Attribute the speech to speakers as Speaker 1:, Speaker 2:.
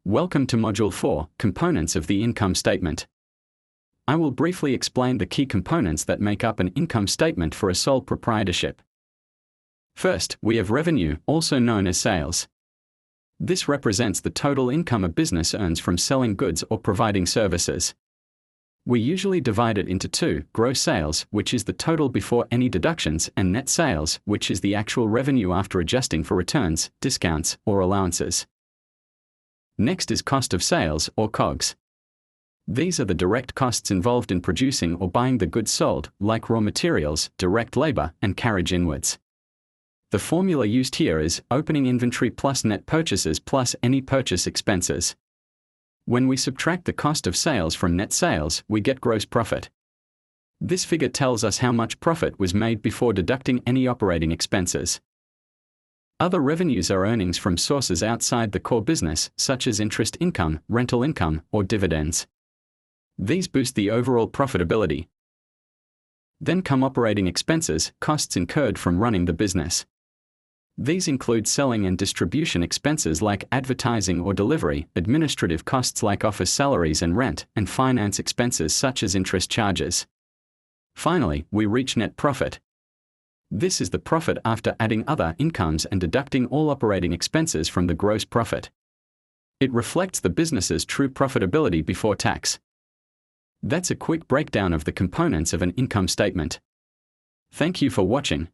Speaker 1: Welcome to Module 4, Components of the Income Statement. I will briefly explain the key components that make up an income statement for a sole proprietorship. First, we have revenue, also known as sales. This represents the total income a business earns from selling goods or providing services. We usually divide it into two: gross sales, which is the total before any deductions, and net sales, which is the actual revenue after adjusting for returns, discounts, or allowances. Next is cost of sales, or COGS. These are the direct costs involved in producing or buying the goods sold, like raw materials, direct labor, and carriage inwards. The formula used here is opening inventory plus net purchases plus any purchase expenses. When we subtract the cost of sales from net sales, we get gross profit. This figure tells us how much profit was made before deducting any operating expenses. Other revenues are earnings from sources outside the core business, such as interest income, rental income, or dividends. These boost the overall profitability. Then come operating expenses, costs incurred from running the business. These include selling and distribution expenses like advertising or delivery, administrative costs like office salaries and rent, and finance expenses such as interest charges. Finally, we reach net profit. This is the profit after adding other incomes and deducting all operating expenses from the gross profit. It reflects the business's true profitability before tax. That's a quick breakdown of the components of an income statement. Thank you for watching.